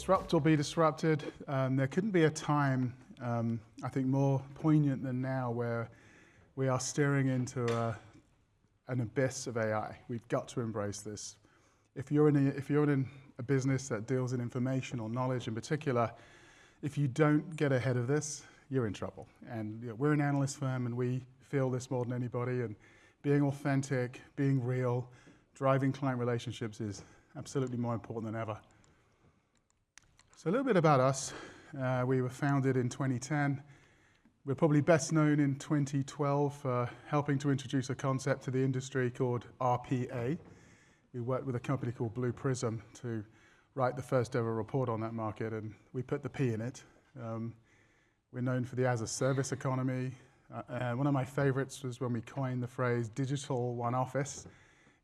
disrupt or be disrupted. There couldn't be a time, I think, more poignant than now where we are steering into an abyss of AI. We've got to embrace this. If you're in a business that deals in information or knowledge in particular, if you don't get ahead of this, you're in trouble. And we're an analyst firm, and we feel this more than anybody. And being authentic, being real, driving client relationships is absolutely more important than ever. So a little bit about us. We were founded in 2010. We're probably best known in 2012 for helping to introduce a concept to the industry called RPA. We worked with a company called Blue Prism to write the first ever report on that market, and we put the P in it. We're known for the as-a-service economy. One of my favorites was when we coined the phrase digital one office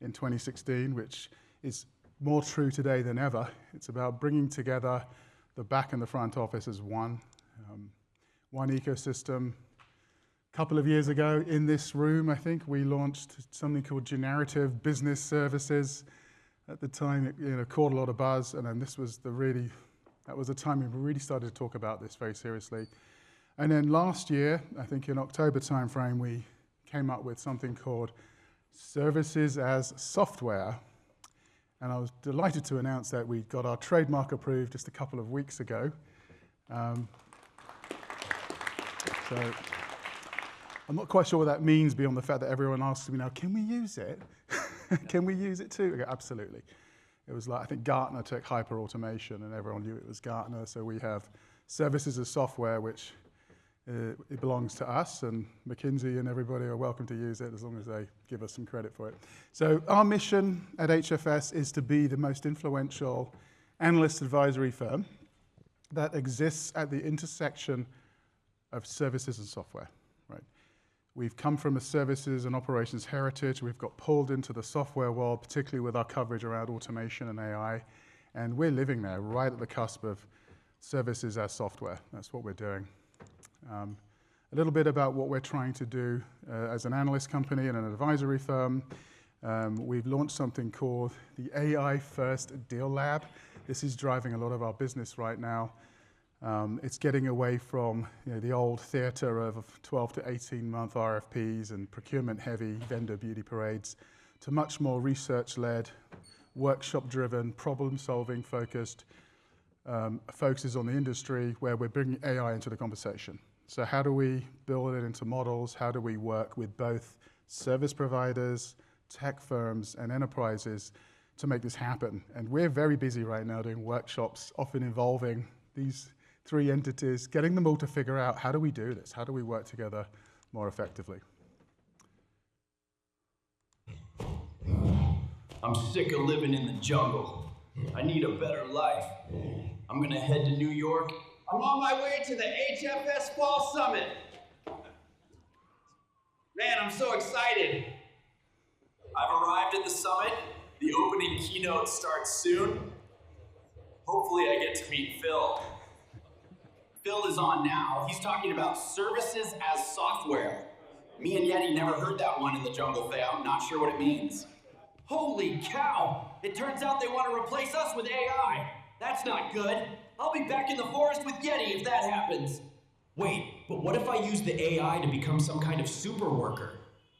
in 2016, which is more true today than ever. It's about bringing together the back and the front office as one ecosystem. A couple of years ago in this room, I think, we launched something called generative business services. At the time, it caught a lot of buzz, and then that was the time we really started to talk about this very seriously. And then last year, I think in October timeframe, we came up with something called services as software. And I was delighted to announce that we got our trademark approved just a couple of weeks ago. So I'm not quite sure what that means beyond the fact that everyone asks me now, can we use it? Can we use it too? Okay, absolutely. It was like, I think Gartner took hyper-automation and everyone knew it was Gartner. So we have services as software, which it belongs to us, and McKinsey and everybody are welcome to use it as long as they give us some credit for it. So our mission at HFS is to be the most influential analyst advisory firm that exists at the intersection of services and software. Right? We've come from a services and operations heritage. We've got pulled into the software world, particularly with our coverage around automation and AI, and we're living there right at the cusp of services as software. That's what we're doing. A little bit about what we're trying to do as an analyst company and an advisory firm. We've launched something called the AI First Deal Lab. This is driving a lot of our business right now. It's getting away from the old theater of 12 to 18-month RFPs and procurement-heavy vendor beauty parades to much more research-led, workshop-driven, problem-solving focused focuses on the industry where we're bringing AI into the conversation. So how do we build it into models? How do we work with both service providers, tech firms, and enterprises to make this happen? And we're very busy right now doing workshops, often involving these three entities, getting them all to figure out, how do we do this? How do we work together more effectively? I'm sick of living in the jungle. I need a better life. I'm gonna head to New York. I'm on my way to the HFS Fall Summit. Man, I'm so excited. I've arrived at the summit. The opening keynote starts soon. Hopefully I get to meet Phil. Phil is on now. He's talking about services as software. Me and Yeti never heard that one in the Jungle Fair. I'm not sure what it means. Holy cow! It turns out they want to replace us with AI. That's not good. I'll be back in the forest with Yeti if that happens. Wait, but what if I use the AI to become some kind of super worker?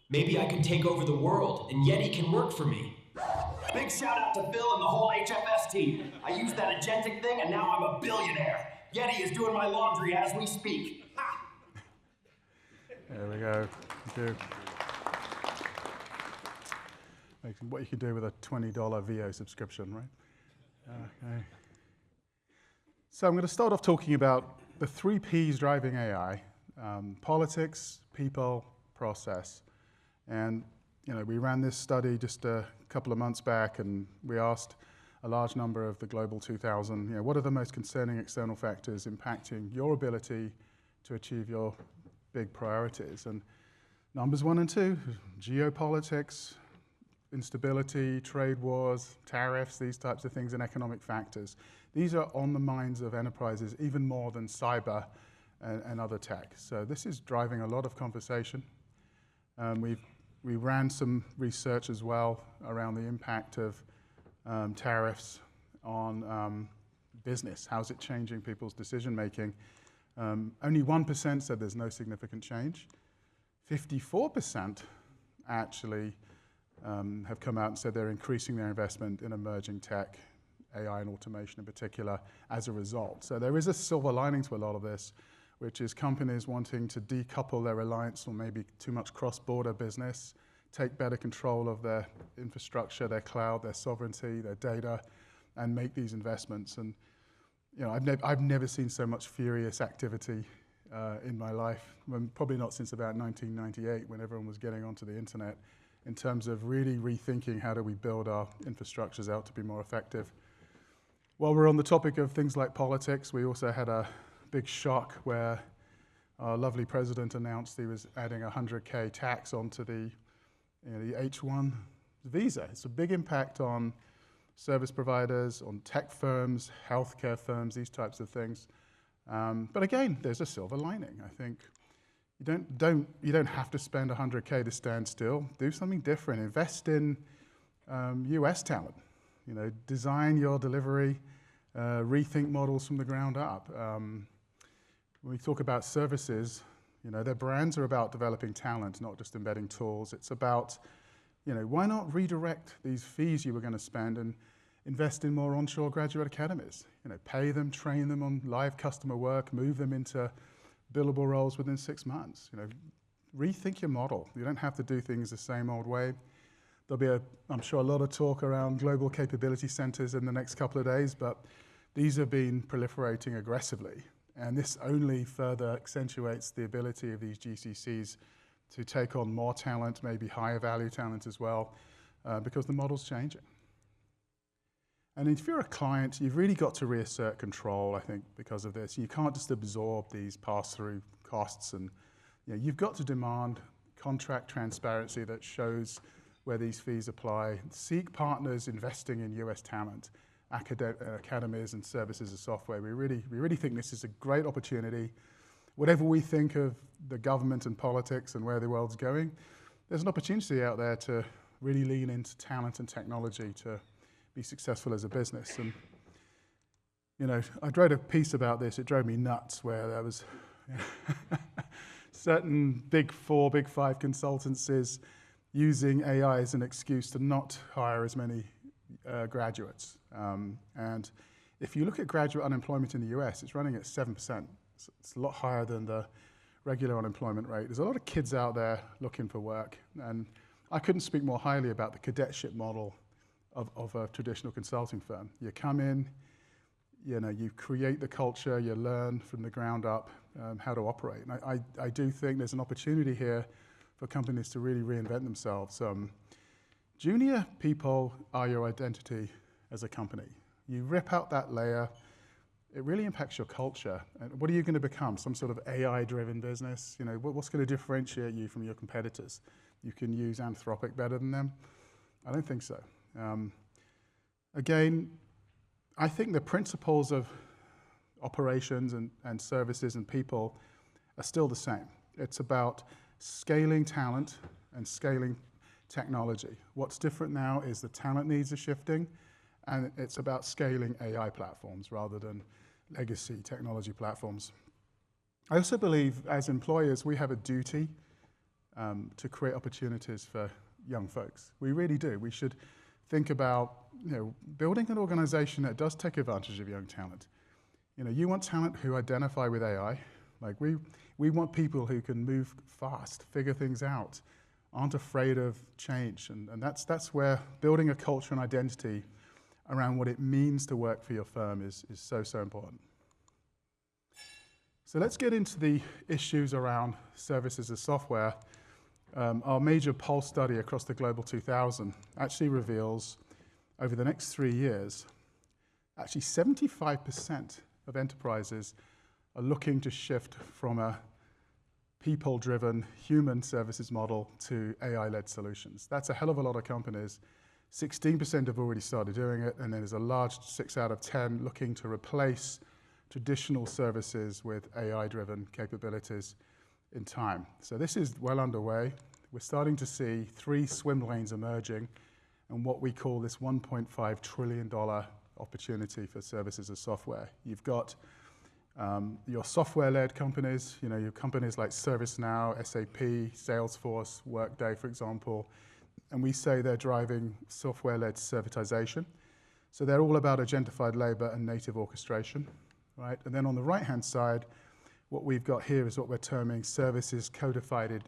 Maybe I can take over the world and Yeti can work for me. Big shout out to Phil and the whole HFS team. I used that agentic thing and now I'm a billionaire. Yeti is doing my laundry as we speak. Ha! There we go. Thank you. What you can do with a $20 VO subscription, right? Okay. So I'm going to start off talking about the 3 Ps driving AI, politics, people, process. And we ran this study just a couple of months back, and we asked a large number of the Global 2000, what are the most concerning external factors impacting your ability to achieve your big priorities? And numbers 1 and 2, geopolitics, instability, trade wars, tariffs, these types of things, and economic factors. These are on the minds of enterprises even more than cyber and other tech. So this is driving a lot of conversation. We ran some research as well around the impact of tariffs on business? How's it changing people's decision making? Only 1% said there's no significant change. 54% actually have come out and said they're increasing their investment in emerging tech, AI and automation in particular, as a result. So there is a silver lining to a lot of this, which is companies wanting to decouple their reliance on maybe too much cross-border business, take better control of their infrastructure, their cloud, their sovereignty, their data, and make these investments. And you know, I've never seen so much furious activity in my life, probably not since about 1998 when everyone was getting onto the internet, in terms of really rethinking how do we build our infrastructures out to be more effective. While we're on the topic of things like politics, we also had a big shock where our lovely president announced he was adding a $100K tax onto the H-1 visa. It's a big impact on service providers, on tech firms, healthcare firms, these types of things. But again, there's a silver lining. I think you don't have to spend 100K to stand still. Do something different. Invest in US talent. You know, design your delivery, rethink models from the ground up. When we talk about services, you know, their brands are about developing talent, not just embedding tools. It's about, you know, why not redirect these fees you were going to spend and invest in more onshore graduate academies? You know, pay them, train them on live customer work, move them into billable roles within 6 months. You know, rethink your model. You don't have to do things the same old way. There'll be, I'm sure, a lot of talk around global capability centers in the next couple of days, but these have been proliferating aggressively. And this only further accentuates the ability of these GCCs to take on more talent, maybe higher value talent as well, because the model's changing. And if you're a client, you've really got to reassert control, I think, because of this. You can't just absorb these pass-through costs, and you know, you've got to demand contract transparency that shows where these fees apply. Seek partners investing in US talent, academies and services and software. We really think this is a great opportunity. Whatever we think of the government and politics and where the world's going, there's an opportunity out there to really lean into talent and technology to be successful as a business. And you know, I wrote a piece about this. It drove me nuts, where there was certain big 4, big 5 consultancies using AI as an excuse to not hire as many graduates. And if you look at graduate unemployment in the US, it's running at 7%. It's a lot higher than the regular unemployment rate. There's a lot of kids out there looking for work, and I couldn't speak more highly about the cadetship model of a traditional consulting firm. You come in, you know, you create the culture, you learn from the ground up how to operate. And I do think there's an opportunity here for companies to really reinvent themselves. Junior people are your identity as a company. You rip out that layer, it really impacts your culture. And what are you going to become? Some sort of AI-driven business? You know, what's going to differentiate you from your competitors? You can use Anthropic better than them? I don't think so. Again, I think the principles of operations and services and people are still the same. It's about scaling talent and scaling technology. What's different now is the talent needs are shifting, and it's about scaling AI platforms rather than legacy technology platforms. I also believe as employers, we have a duty to create opportunities for young folks. We really do. We should think about, you know, building an organization that does take advantage of young talent. You know, you want talent who identify with AI. Like we want people who can move fast, figure things out, aren't afraid of change. And that's where building a culture and identity around what it means to work for your firm is so important. So let's get into the issues around services as software. Our major poll study across the Global 2000 actually reveals over the next 3 years, actually 75% of enterprises are looking to shift from a people-driven human services model to AI-led solutions. That's a hell of a lot of companies. 16% have already started doing it, and then there's a large 6 out of 10 looking to replace traditional services with AI-driven capabilities in time. So this is well underway. We're starting to see 3 swim lanes emerging and what we call this $1.5 trillion opportunity for services as software. You've got your software-led companies, your companies like ServiceNow, SAP, Salesforce, Workday, for example, and we say they're driving software-led servitization. So they're all about agentified labor and native orchestration, right? And then on the right-hand side, what we've got here is what we're terming services codified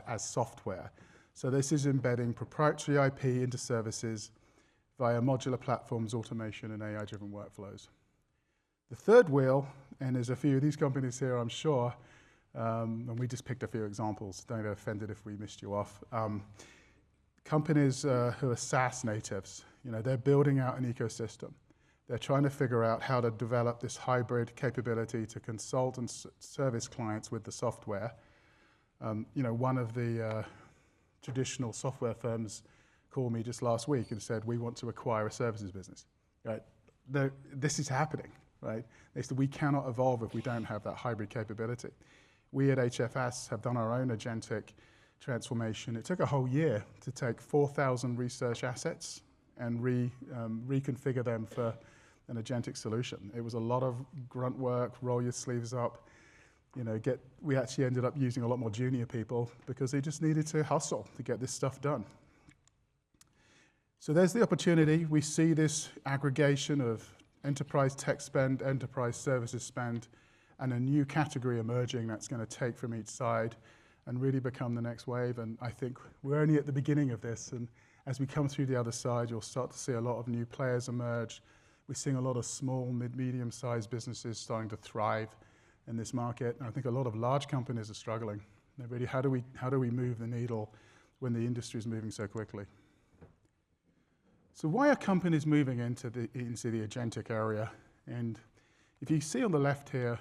as software. So this is embedding proprietary IP into services via modular platforms, automation, and AI-driven workflows. The third wheel, and there's a few of these companies here, I'm sure, and we just picked a few examples. Don't get offended if we missed you off. Companies who are SaaS natives, they're building out an ecosystem. They're trying to figure out how to develop this hybrid capability to consult and service clients with the software. One of the traditional software firms called me just last week and said, we want to acquire a services business. Right? This is happening, right? They said, we cannot evolve if we don't have that hybrid capability. We at HFS have done our own agentic transformation. It took a whole year to take 4,000 research assets and reconfigure them for an agentic solution. It was a lot of grunt work, roll your sleeves up, we actually ended up using a lot more junior people because they just needed to hustle to get this stuff done. So there's the opportunity. We see this aggregation of enterprise tech spend, enterprise services spend, and a new category emerging that's going to take from each side and really become the next wave. And I think we're only at the beginning of this. And as we come through the other side, you'll start to see a lot of new players emerge. We're seeing a lot of small, medium-sized businesses starting to thrive in this market. And I think a lot of large companies are struggling. They're really, how do we move the needle when the industry is moving so quickly? So why are companies moving into the agentic area? And if you see on the left here,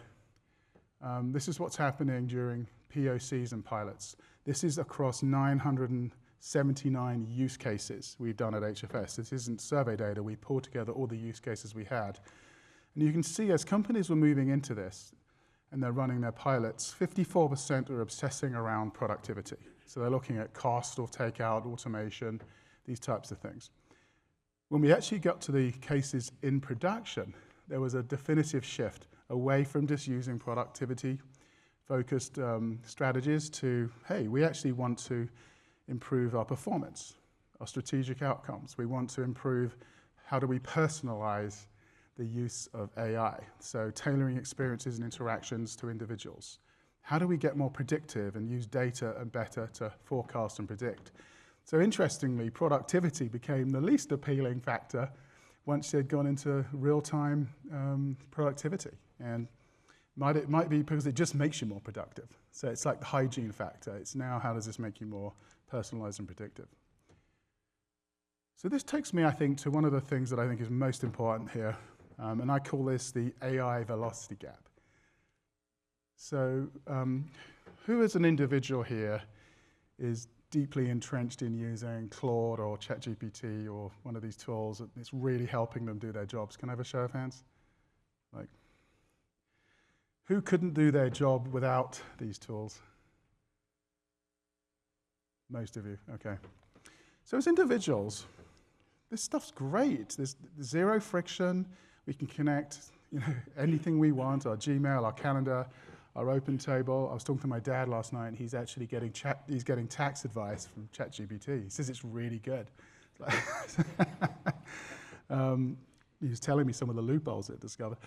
this is what's happening during POCs and pilots. This is across 979 use cases we've done at HFS. This isn't survey data. We pulled together all the use cases we had. And you can see as companies were moving into this and they're running their pilots, 54% are obsessing around productivity. So they're looking at cost or takeout, automation, these types of things. When we actually got to the cases in production, there was a definitive shift away from just using productivity-focused strategies to, hey, we actually want to improve our performance, our strategic outcomes. We want to improve how do we personalize the use of AI, so tailoring experiences and interactions to individuals. How do we get more predictive and use data and better to forecast and predict? So interestingly, productivity became the least appealing factor once they'd gone into real-time productivity. And it might be because it just makes you more productive. So it's like the hygiene factor. It's now how does this make you more personalized and predictive? So this takes me, I think, to one of the things that I think is most important here, and I call this the AI velocity gap. So who as an individual here is deeply entrenched in using Claude or ChatGPT or one of these tools and it's really helping them do their jobs? Can I have a show of hands? Like, who couldn't do their job without these tools? Most of you, okay. So as individuals, this stuff's great. There's zero friction. We can connect anything we want, our Gmail, our calendar, our open table. I was talking to my dad last night, and he's actually getting tax advice from ChatGPT. He says it's really good. He was telling me some of the loopholes it discovered.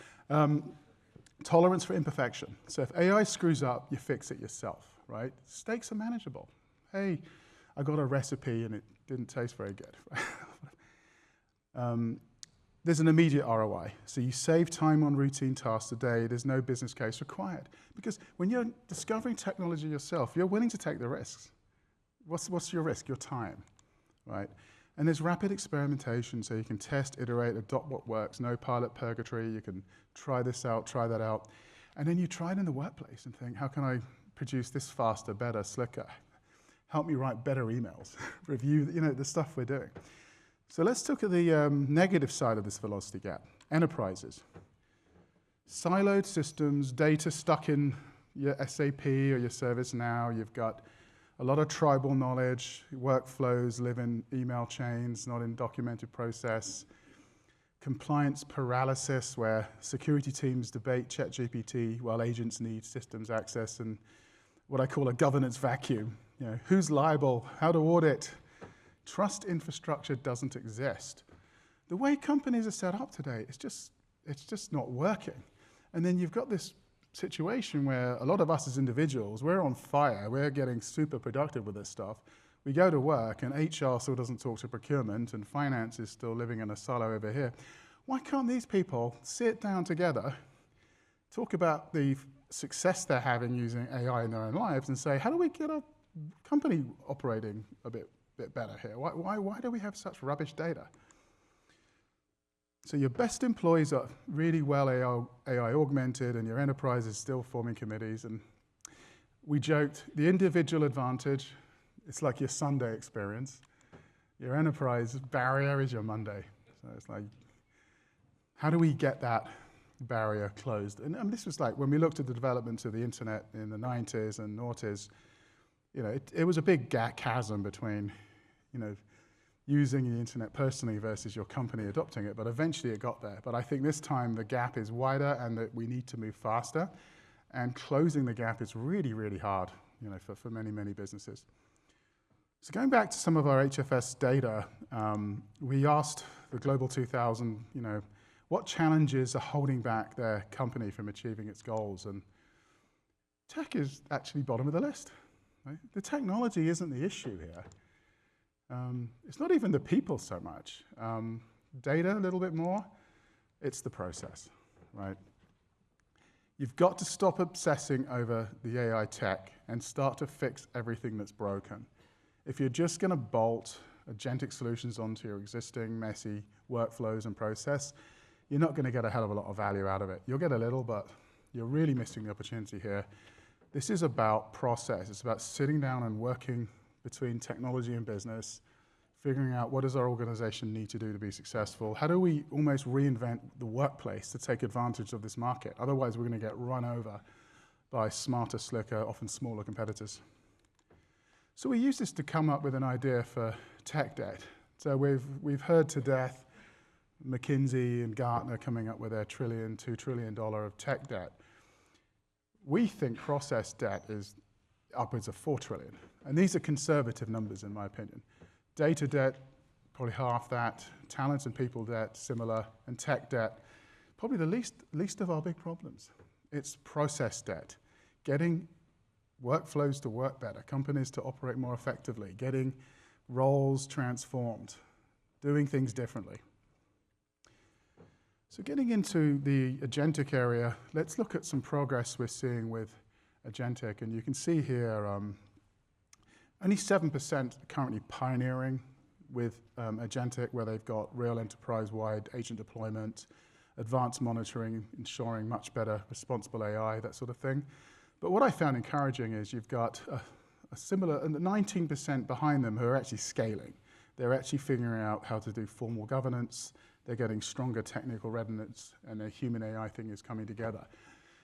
Tolerance for imperfection. So if AI screws up, you fix it yourself, right? Stakes are manageable. Hey, I got a recipe and it didn't taste very good. There's an immediate ROI. So you save time on routine tasks today. There's no business case required. Because when you're discovering technology yourself, you're willing to take the risks. What's your risk? Your time, right? And there's rapid experimentation, so you can test, iterate, adopt what works. No pilot purgatory. You can try this out, try that out. And then you try it in the workplace and think, how can I produce this faster, better, slicker? Help me write better emails, review, the stuff we're doing. So let's look at the negative side of this velocity gap. Enterprises. Siloed systems, data stuck in your SAP or your ServiceNow. You've got a lot of tribal knowledge. Workflows live in email chains, not in documented process. compliance paralysis, where security teams debate ChatGPT while agents need systems access, and what I call a governance vacuum. You know, who's liable, how to audit. Trust infrastructure doesn't exist. The way companies are set up today, it's just not working. And then you've got this situation where a lot of us as individuals, we're on fire, we're getting super productive with this stuff. We go to work and HR still doesn't talk to procurement and finance is still living in a silo over here. Why can't these people sit down together, talk about the success they're having using AI in their own lives and say, how do we get our company operating a bit better here? Why do we have such rubbish data? So your best employees are really well AI augmented and your enterprise is still forming committees. And we joked, the individual advantage, it's like your Sunday experience. Your enterprise barrier is your Monday. So it's like, how do we get that barrier closed? And this was like, when we looked at the development of the internet in the 90s and noughties, you know, it was a big chasm between, you know, using the internet personally versus your company adopting it, but eventually it got there. But I think this time the gap is wider and that we need to move faster, and closing the gap is really, really hard, you know, for many, many businesses. So going back to some of our HFS data, we asked the Global 2000, you know, what challenges are holding back their company from achieving its goals? And tech is actually bottom of the list. Right? The technology isn't the issue here. It's not even the people so much. Data a little bit more, it's the process, right? You've got to stop obsessing over the AI tech and start to fix everything that's broken. If you're just going to bolt agentic solutions onto your existing messy workflows and process, you're not going to get a hell of a lot of value out of it. You'll get a little, but you're really missing the opportunity here. This is about process. It's about sitting down and working between technology and business, figuring out what does our organization need to do to be successful. How do we almost reinvent the workplace to take advantage of this market? Otherwise, we're going to get run over by smarter, slicker, often smaller competitors. So we use this to come up with an idea for tech debt. So we've heard to death McKinsey and Gartner coming up with their $2 trillion of tech debt. We think process debt is upwards of $4 trillion. And these are conservative numbers, in my opinion. Data debt, probably half that. Talent and people debt, similar. And tech debt, probably the least of our big problems. It's process debt. Getting workflows to work better, companies to operate more effectively, getting roles transformed, doing things differently. So getting into the agentic area, let's look at some progress we're seeing with agentic. And you can see here, only 7% currently pioneering with agentic, where they've got real enterprise-wide agent deployment, advanced monitoring, ensuring much better responsible AI, that sort of thing. But what I found encouraging is you've got a similar, and the 19% behind them who are actually scaling. They're actually figuring out how to do formal governance. They're getting stronger technical readiness, and their human AI thing is coming together.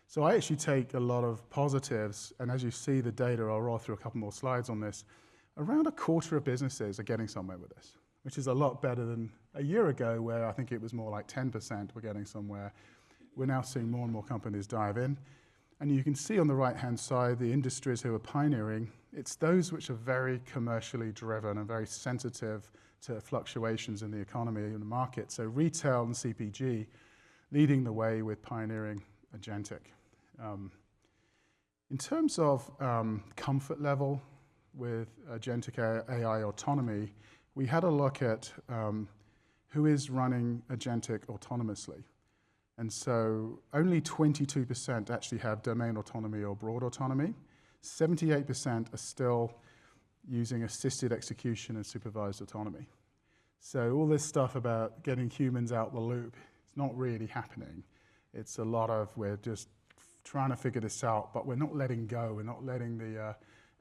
So I actually take a lot of positives, and as you see the data, I'll roll through a couple more slides on this. Around a quarter of businesses are getting somewhere with this, which is a lot better than a year ago, where I think it was more like 10% were getting somewhere. We're now seeing more and more companies dive in. And you can see on the right-hand side, the industries who are pioneering. It's those which are very commercially driven and very sensitive to fluctuations in the economy and the market. So retail and CPG leading the way with pioneering agentic. In terms of comfort level with agentic AI autonomy, we had a look at who is running agentic autonomously. And so only 22% actually have domain autonomy or broad autonomy. 78% are still using assisted execution and supervised autonomy. So all this stuff about getting humans out the loop, it's not really happening. It's a lot of, we're just trying to figure this out, but we're not letting go. We're not letting the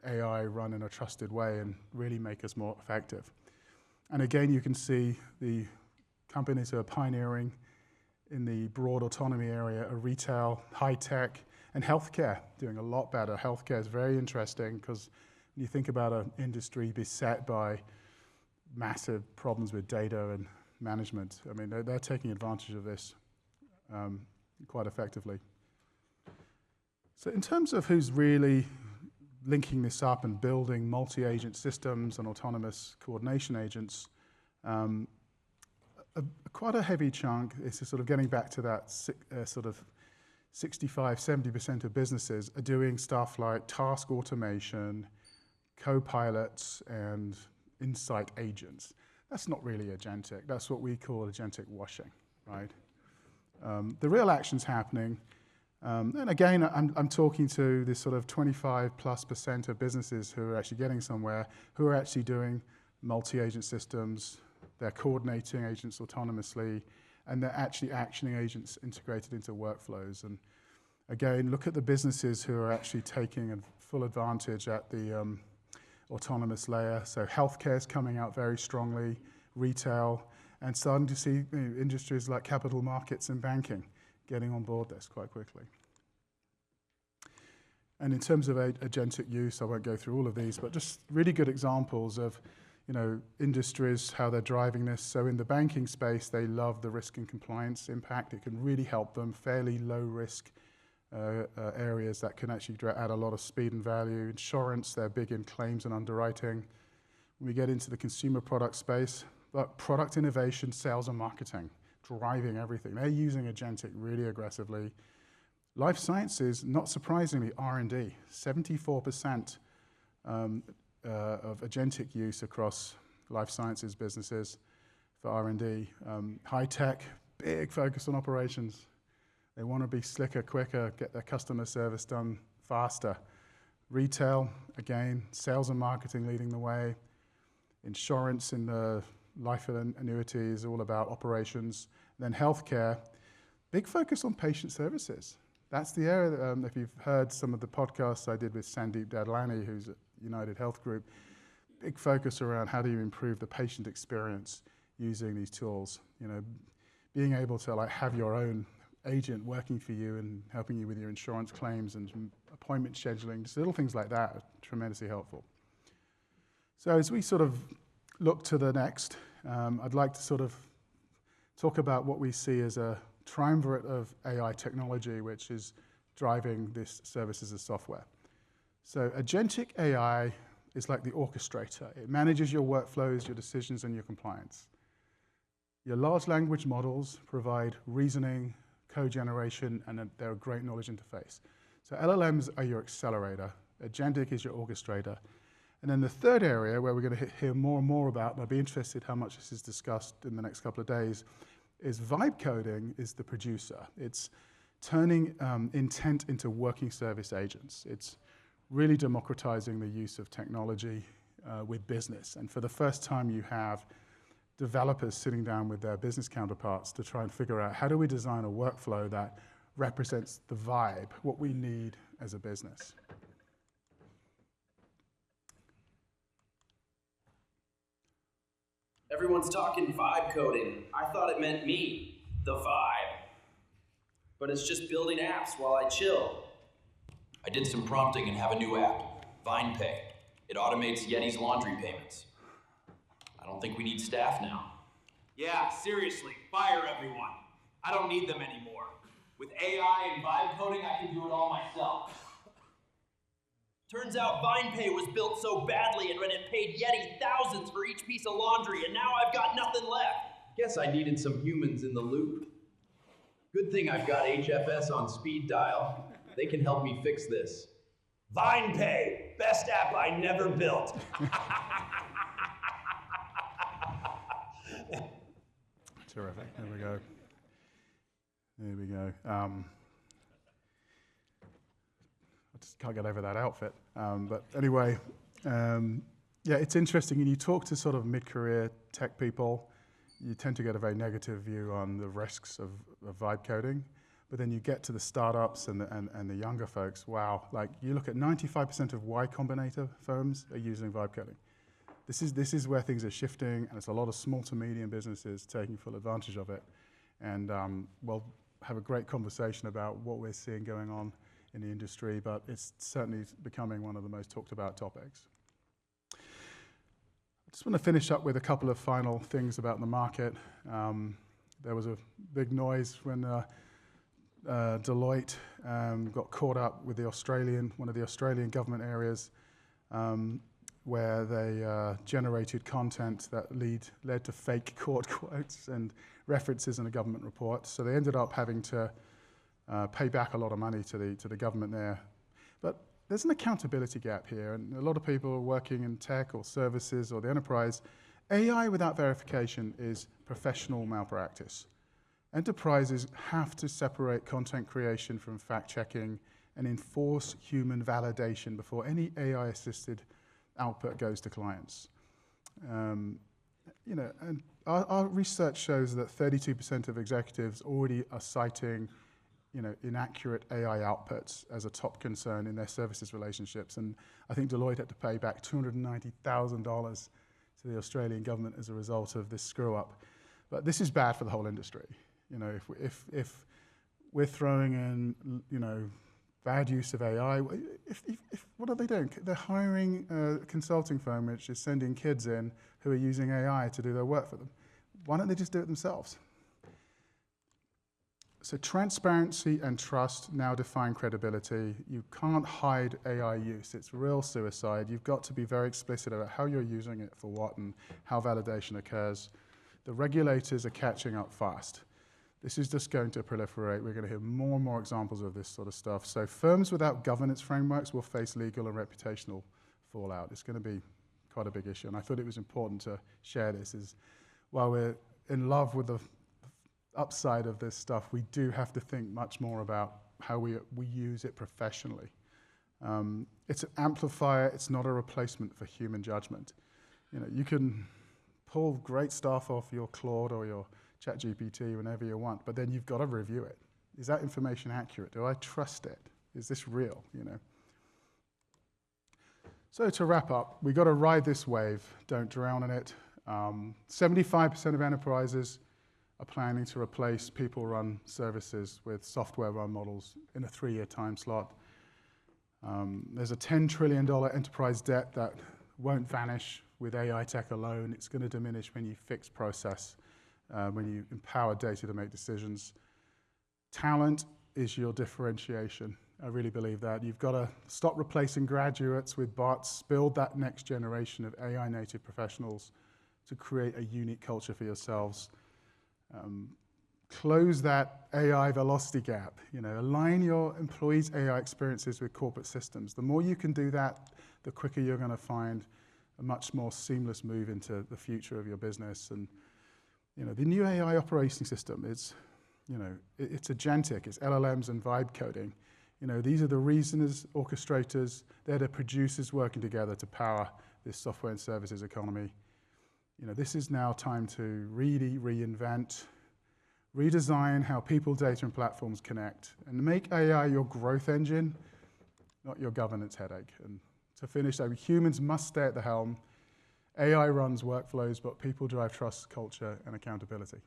AI run in a trusted way and really make us more effective. And again, you can see the companies who are pioneering in the broad autonomy area are retail, high tech, and healthcare, doing a lot better. Healthcare is very interesting because when you think about an industry beset by massive problems with data and management. I mean, they're taking advantage of this quite effectively. So in terms of who's really linking this up and building multi-agent systems and autonomous coordination agents, quite a heavy chunk is sort of getting back to that sort of 65–70% of businesses are doing stuff like task automation, co-pilots, and insight agents. That's not really agentic. That's what we call agentic washing, right? The real action's happening. And again, I'm talking to this sort of 25+% of businesses who are actually getting somewhere, who are actually doing multi-agent systems. They're coordinating agents autonomously, and they're actually actioning agents integrated into workflows. And again, look at the businesses who are actually taking a full advantage at the autonomous layer. So healthcare is coming out very strongly, retail, and starting to see industries like capital markets and banking getting on board this quite quickly. And in terms of agentic use, I won't go through all of these, but just really good examples of industries, how they're driving this. So in the banking space, they love the risk and compliance impact. It can really help them, fairly low risk areas that can actually add a lot of speed and value. Insurance, they're big in claims and underwriting. When we get into the consumer product space, but product innovation, sales and marketing, driving everything. They're using agentic really aggressively. Life sciences, not surprisingly, R&D, 74% of agentic use across life sciences businesses for R&D. High tech, big focus on operations. They want to be slicker, quicker, get their customer service done faster. Retail, again, sales and marketing leading the way. Insurance in the life and annuities, all about operations. Then healthcare, big focus on patient services. That's the area that, if you've heard some of the podcasts I did with Sandeep Dadlani, who's at United Health Group, big focus around how do you improve the patient experience using these tools. Being able to have your own agent working for you and helping you with your insurance claims and appointment scheduling, just little things like that are tremendously helpful. So as we sort of look to the next, I'd like to sort of talk about what we see as a triumvirate of AI technology, which is driving this service as a software. So agentic AI is like the orchestrator. It manages your workflows, your decisions, and your compliance. Your large language models provide reasoning, code generation, and they're a great knowledge interface. So LLMs are your accelerator. Agentic is your orchestrator. And then the third area where we're going to hear more and more about, and I'll be interested how much this is discussed in the next couple of days, is vibe coding is the producer. It's turning intent into working service agents. It's really democratizing the use of technology with business. And for the first time, you have developers sitting down with their business counterparts to try and figure out how do we design a workflow that represents the vibe, what we need as a business. Everyone's talking vibe coding. I thought it meant me, the vibe. But it's just building apps while I chill. I did some prompting and have a new app, VinePay. It automates Yeti's laundry payments. I don't think we need staff now. Yeah, seriously, fire everyone. I don't need them anymore. With AI and vibe coding, I can do it all myself. Turns out VinePay was built so badly and it paid Yeti thousands for each piece of laundry, and now I've got nothing left. Guess I needed some humans in the loop. Good thing I've got HFS on speed dial. They can help me fix this. VinePay, best app I never built. Terrific. There we go. There we go. I just can't get over that outfit. But anyway, yeah, it's interesting. And you talk to sort of mid-career tech people, you tend to get a very negative view on the risks of vibe coding. But then you get to the startups and the younger folks, wow, like you look at 95% of Y Combinator firms are using vibe coding. This is where things are shifting, and it's a lot of small to medium businesses taking full advantage of it. And we'll have a great conversation about what we're seeing going on in the industry, but it's certainly becoming one of the most talked about topics. Just want to finish up with a couple of final things about the market. There was a big noise when Deloitte got caught up with one of the Australian government areas where they generated content that led to fake court quotes and references in a government report. So they ended up having to pay back a lot of money to the government there. But there's an accountability gap here, and a lot of people working in tech or services or the enterprise, AI without verification is professional malpractice. Enterprises have to separate content creation from fact-checking and enforce human validation before any AI-assisted output goes to clients. And our research shows that 32% of executives already are citing inaccurate AI outputs as a top concern in their services relationships. And I think Deloitte had to pay back $290,000 to the Australian government as a result of this screw-up. But this is bad for the whole industry. If we're throwing in, bad use of AI, what are they doing? They're hiring a consulting firm which is sending kids in who are using AI to do their work for them. Why don't they just do it themselves? So transparency and trust now define credibility. You can't hide AI use. It's real suicide. You've got to be very explicit about how you're using it for what and how validation occurs. The regulators are catching up fast. This is just going to proliferate. We're going to hear more and more examples of this sort of stuff. So firms without governance frameworks will face legal and reputational fallout. It's going to be quite a big issue. And I thought it was important to share this. While we're in love with the upside of this stuff, we do have to think much more about how we use it professionally. It's an amplifier. It's not a replacement for human judgment. You can pull great stuff off your Claude or your ChatGPT whenever you want, but then you've got to review it. Is that information accurate? Do I trust it? Is this real? So to wrap up, we've got to ride this wave. Don't drown in it. 75% of enterprises are planning to replace people-run services with software-run models in a 3-year time slot. There's a $10 trillion enterprise debt that won't vanish with AI tech alone. It's going to diminish when you fix process, when you empower data to make decisions. Talent is your differentiation. I really believe that. You've got to stop replacing graduates with bots, build that next generation of AI-native professionals to create a unique culture for yourselves. Close that AI velocity gap. Align your employees' AI experiences with corporate systems. The more you can do that, the quicker you're going to find a much more seamless move into the future of your business. And the new AI operating system is, it's agentic. It's LLMs and vibe coding. These are the reasoners, orchestrators. They're the producers working together to power this software and services economy. This is now time to really reinvent, redesign how people, data, and platforms connect, and make AI your growth engine, not your governance headache. And to finish, humans must stay at the helm. AI runs workflows, but people drive trust, culture, and accountability.